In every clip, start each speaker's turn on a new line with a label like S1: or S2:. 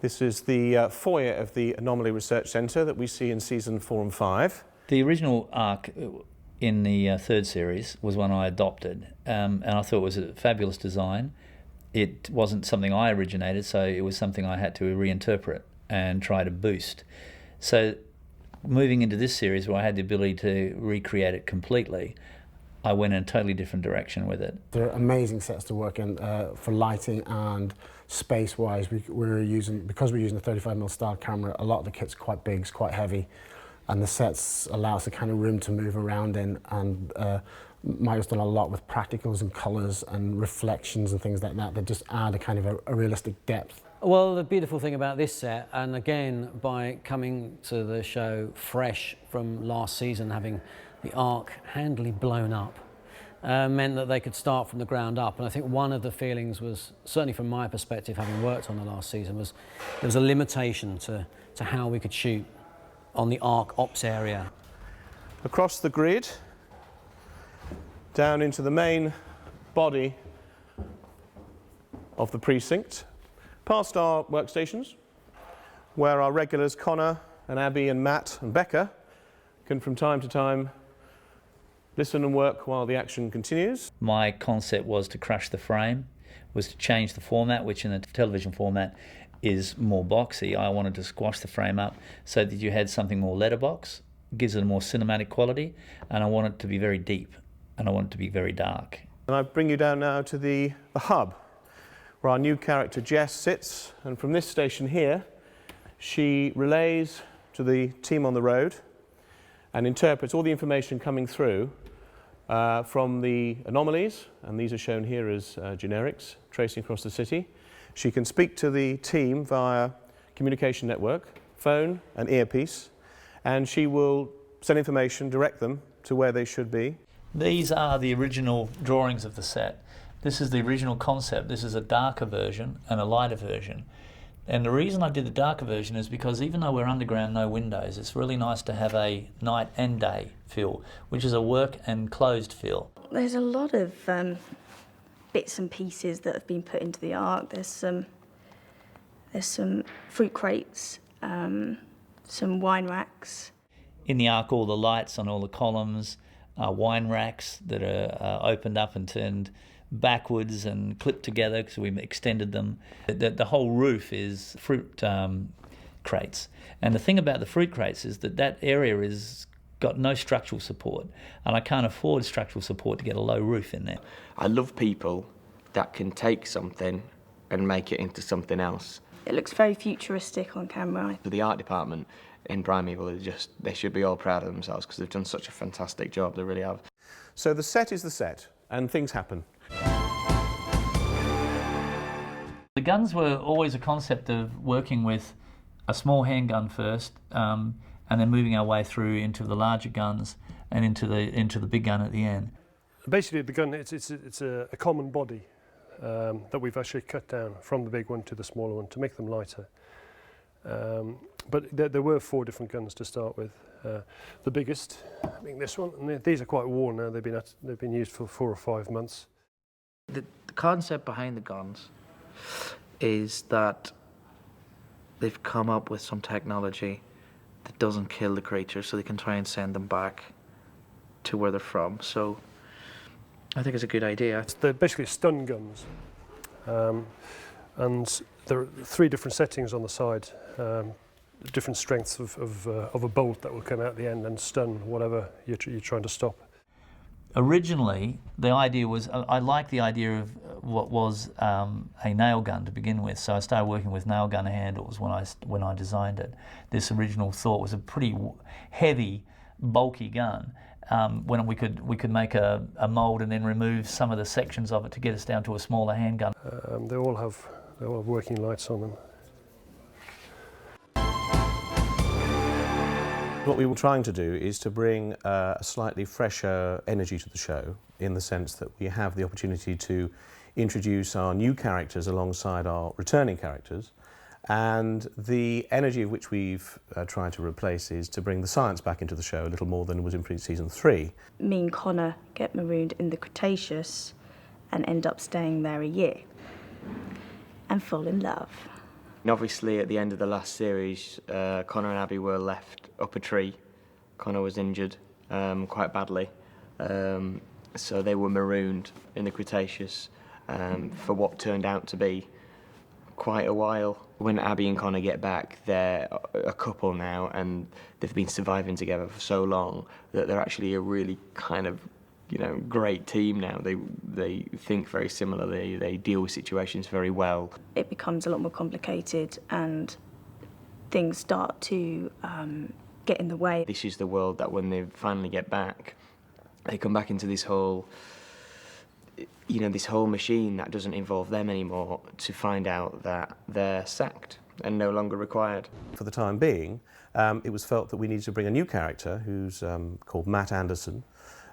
S1: This is the foyer of the Anomaly Research Centre that we see in season 4 and 5.
S2: The original arc in the third series was one I adopted, and I thought it was a fabulous design. It wasn't something I originated, so it was something I had to reinterpret and try to boost. So moving into this series where I had the ability to recreate it completely, I went in a totally different direction with it.
S3: They're amazing sets to work in for lighting and space-wise. Because we're using a 35mm style camera, a lot of the kit's quite big, it's quite heavy, and the sets allow us a kind of room to move around in, and Mike's done a lot with practicals and colours and reflections and things like that that just add a kind of a realistic depth.
S4: Well, the beautiful thing about this set, and again by coming to the show fresh from last season, having the arc handily blown up, meant that they could start from the ground up. And I think one of the feelings was, certainly from my perspective, having worked on the last season, was there was a limitation to how we could shoot on the arc ops area.
S1: Across the grid, down into the main body of the precinct, past our workstations, where our regulars Connor and Abby and Matt and Becca can from time to time listen and work while the action continues.
S2: My concept was to crush the frame, was to change the format, which in the television format is more boxy. I wanted to squash the frame up so that you had something more letterbox, gives it a more cinematic quality, and I want it to be very deep, and I want it to be very dark.
S1: And I bring you down now to the hub, where our new character Jess sits, and from this station here, she relays to the team on the road and interprets all the information coming through from the anomalies, and these are shown here as generics tracing across the city. She can speak to the team via communication network, phone and earpiece, and she will send information, direct them to where they should be.
S2: These are the original drawings of the set. This is the original concept. This is a darker version and a lighter version. And the reason I did the darker version is because even though we're underground, no windows, it's really nice to have a night and day feel, which is a work and closed feel.
S5: There's a lot of bits and pieces that have been put into the arc. There's some fruit crates, some wine racks.
S2: In the arc, all the lights on all the columns, wine racks that are opened up and turned backwards and clipped together because we extended them. The whole roof is fruit crates. And the thing about the fruit crates is that area is got no structural support, and I can't afford structural support to get a low roof in there.
S6: I love people that can take something and make it into something else.
S5: It looks very futuristic on camera.
S6: The art department in Primeval they should be all proud of themselves because they've done such a fantastic job, they really have.
S1: So the set is the set, and things happen.
S2: The guns were always a concept of working with a small handgun first, and then moving our way through into the larger guns and into the big gun at the end.
S7: Basically, the gun it's a common body that we've actually cut down from the big one to the smaller one to make them lighter. But there were 4 different guns to start with. The biggest being this one, and these are quite worn now. They've been used for 4 or 5 months.
S8: The concept behind the guns is that they've come up with some technology that doesn't kill the creatures, so they can try and send them back to where they're from. So I think it's a good idea.
S7: They're basically stun guns, and there are 3 different settings on the side, different strengths of a bolt that will come out the end and stun whatever you're trying to stop.
S2: Originally, the idea was, I liked the idea of what was a nail gun to begin with, so I started working with nail gun handles when I designed it. This original thought was a pretty heavy, bulky gun. When we could make a mould and then remove some of the sections of it to get us down to a smaller handgun.
S7: They all have working lights on them.
S1: What we were trying to do is to bring a slightly fresher energy to the show, in the sense that we have the opportunity to introduce our new characters alongside our returning characters, and the energy of which we've tried to replace is to bring the science back into the show a little more than was in season 3.
S5: Me and Connor get marooned in the Cretaceous and end up staying there a year and fall in love.
S6: And obviously at the end of the last series, Connor and Abby were left up a tree. Connor was injured quite badly, so they were marooned in the Cretaceous for what turned out to be quite a while. When Abby and Connor get back, they're a couple now, and they've been surviving together for so long that they're actually a really kind of, you know, great team now. They think very similarly, they deal with situations very well.
S5: It becomes a lot more complicated and things start to get in the way.
S6: This is the world that when they finally get back, they come back into this whole, you know, this whole machine that doesn't involve them anymore, to find out that they're sacked and no longer required.
S1: For the time being, it was felt that we needed to bring a new character who's called Matt Anderson.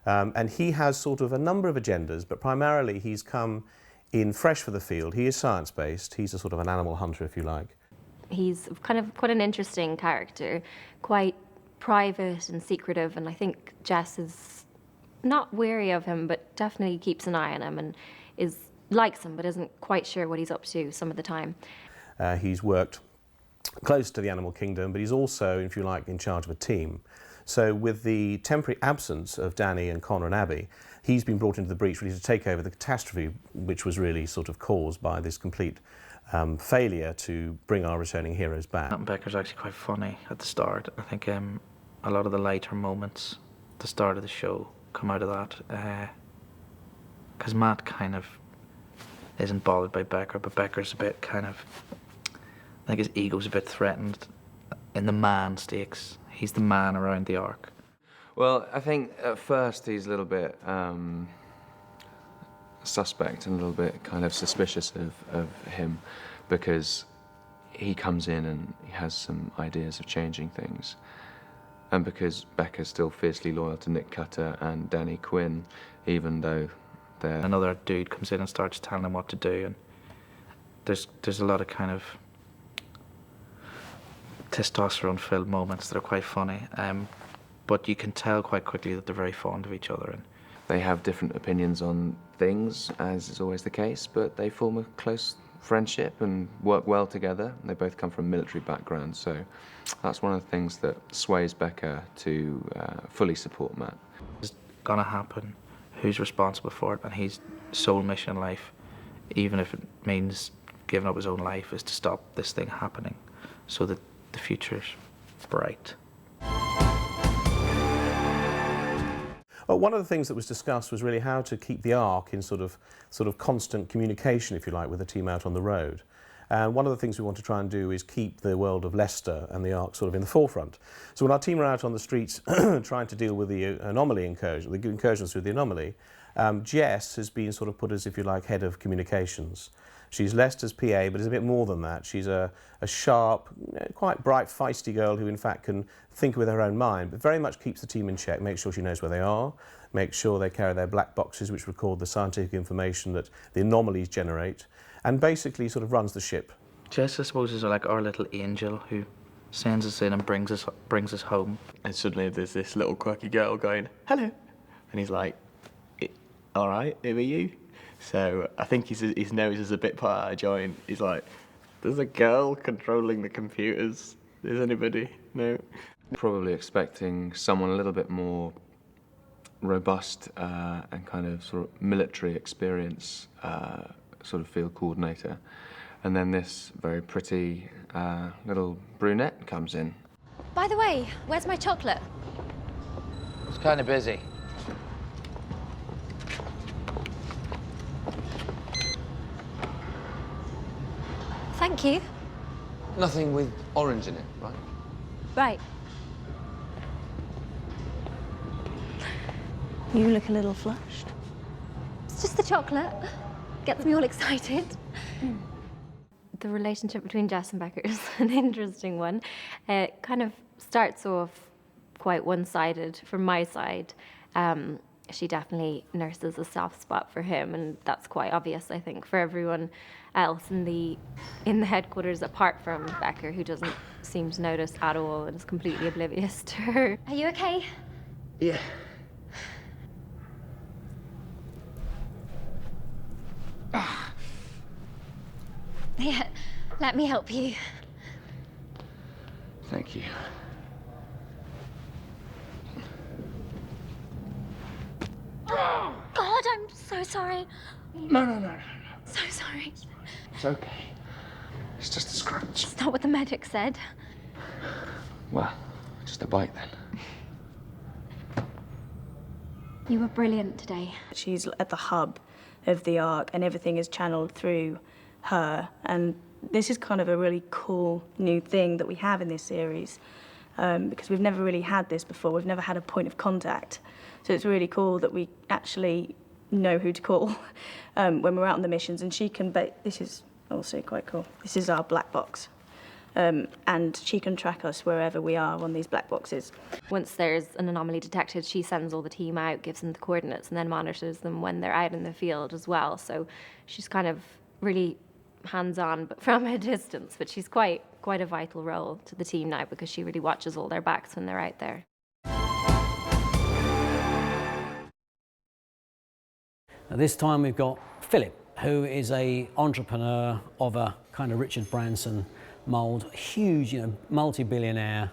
S1: And he has sort of a number of agendas, but primarily he's come in fresh for the field. He is science-based. He's a sort of an animal hunter, if you like.
S9: He's kind of quite an interesting character, quite private and secretive, and I think Jess is not wary of him, but definitely keeps an eye on him and likes him, but isn't quite sure what he's up to some of the time.
S1: He's worked close to the animal kingdom, but he's also, if you like, in charge of a team. So with the temporary absence of Danny and Connor and Abby, he's been brought into the breach really to take over the catastrophe, which was really sort of caused by this complete failure to bring our returning heroes back.
S8: Matt and Becker's actually quite funny at the start. I think a lot of the lighter moments at the start of the show come out of that. Because Matt kind of isn't bothered by Becker, but Becker's a bit kind of, I think his ego's a bit threatened in the man stakes. He's the man around the ark.
S10: Well, I think at first he's a little bit suspect and a little bit kind of suspicious of him, because he comes in and he has some ideas of changing things. And because Becca's still fiercely loyal to Nick Cutter and Danny Quinn, even though they're...
S8: Another dude comes in and starts telling him what to do, and there's a lot of kind of testosterone-filled moments that are quite funny, but you can tell quite quickly that they're very fond of each other. And
S10: they have different opinions on things, as is always the case, but they form a close friendship and work well together. They both come from military backgrounds, so that's one of the things that sways Becca to fully support Matt.
S8: It's gonna happen. Who's responsible for it? And his sole mission in life, even if it means giving up his own life, is to stop this thing happening so that the future's bright.
S1: Well, one of the things that was discussed was really how to keep the Ark in sort of constant communication, if you like, with the team out on the road. And one of the things we want to try and do is keep the world of Leicester and the Ark sort of in the forefront. So when our team are out on the streets trying to deal with the anomaly incursion, the incursions through the anomaly, Jess has been sort of put as, if you like, head of communications. She's Leicester's PA, but is a bit more than that. She's a sharp, quite bright, feisty girl who, in fact, can think with her own mind, but very much keeps the team in check, makes sure she knows where they are, makes sure they carry their black boxes which record the scientific information that the anomalies generate, and basically sort of runs the ship.
S8: Jess, I suppose, is like our little angel who sends us in and brings us home.
S6: And suddenly there's this little quirky girl going, hello. And he's like, all right, who are you? So I think his nose is a bit part out of joint. He's like, there's a girl controlling the computers. Is anybody? No.
S10: Probably expecting someone a little bit more robust and kind of sort of military experience, sort of field coordinator. And then this very pretty little brunette comes in.
S9: By the way, where's my chocolate?
S8: It's kind of busy.
S9: Thank you.
S11: Nothing with orange in it, right?
S9: Right. You look a little flushed. It's just the chocolate. Gets me all excited. The relationship between Jess and Becker is an interesting one. It kind of starts off quite one-sided from my side. She definitely nurses a soft spot for him, and that's quite obvious, I think, for everyone else in the headquarters, apart from Becker, who doesn't seem to notice at all and is completely oblivious to her. Are you okay?
S6: Yeah.
S9: Yeah, Let me help you.
S10: Thank you.
S9: God, I'm so sorry.
S10: No.
S9: So sorry.
S10: It's okay. It's just a scratch.
S9: It's not what the medic said.
S10: Well, just a bite then.
S9: You were brilliant today.
S5: She's at the hub of the Ark and everything is channeled through her. And this is kind of a really cool new thing that we have in this series because we've never really had this before. We've never had a point of contact. So it's really cool that we actually know who to call when we're out on the missions. And she can, this is also quite cool. This is our black box. And she can track us wherever we are on these black boxes.
S9: Once there's an anomaly detected, she sends all the team out, gives them the coordinates, and then monitors them when they're out in the field as well. So she's kind of really hands-on, but from a distance. But she's quite a vital role to the team now because she really watches all their backs when they're out there.
S4: Now, this time we've got Philip, who is an entrepreneur of a kind of Richard Branson mould, huge, multi-billionaire,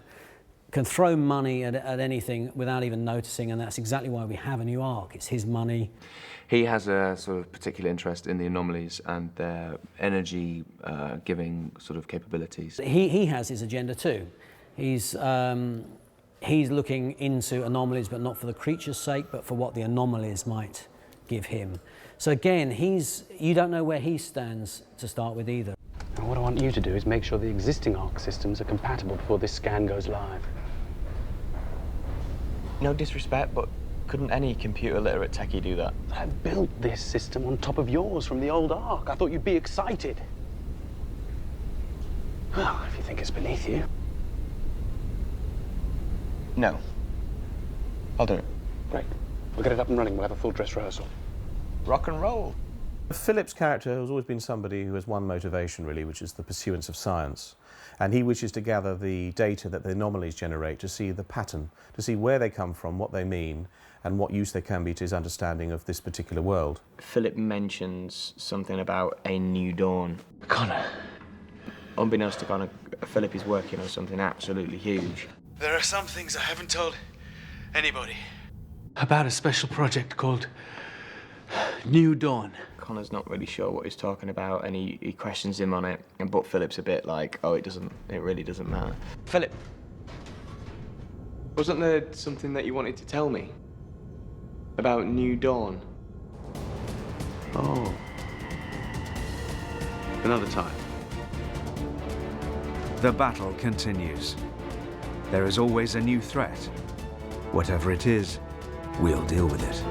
S4: can throw money at anything without even noticing, and that's exactly why we have a new Ark. It's his money.
S10: He has a sort of particular interest in the anomalies and their energy giving sort of capabilities.
S4: He has his agenda too. He's looking into anomalies, but not for the creature's sake, but for what the anomalies might give him. So again, you don't know where he stands to start with either.
S12: And what I want you to do is make sure the existing Ark systems are compatible before this scan goes live.
S6: No disrespect, but couldn't any computer literate techie do that?
S12: I built this system on top of yours from the old Ark. I thought you'd be excited. Well, if you think it's beneath you.
S6: No. I'll do it.
S12: Great. We'll get it up and running. We'll have a full dress rehearsal.
S6: Rock and roll.
S1: Philip's character has always been somebody who has one motivation, really, which is the pursuance of science. And he wishes to gather the data that the anomalies generate to see the pattern, to see where they come from, what they mean, and what use they can be to his understanding of this particular world.
S6: Philip mentions something about a new dawn.
S12: Connor.
S6: Unbeknownst to Connor, Philip is working on something absolutely huge.
S13: There are some things I haven't told anybody.
S12: About a special project called New Dawn.
S6: Connor's not really sure what he's talking about, and he questions him on it. But Philip's a bit like, oh, it really doesn't matter.
S10: Philip, wasn't there something that you wanted to tell me about New Dawn?
S12: Oh. Another time.
S14: The battle continues. There is always a new threat. Whatever it is, we'll deal with it.